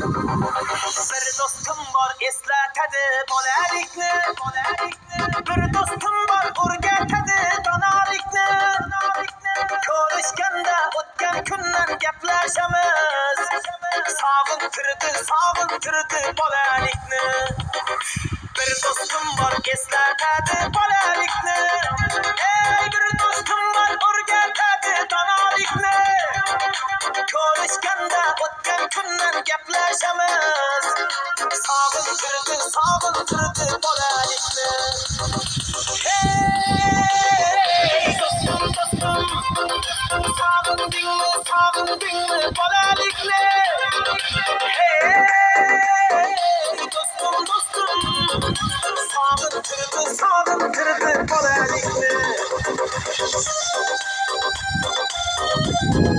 Bir dostum var eslatadi bolalikni. Bir dostum var o'rgatadi donolikni. Ko'rishganda o'tgan kundan gaplashamiz. Sog'intirdi bolalikni. Bir dostum var eslatadi bolalikni. Ey bir dostum var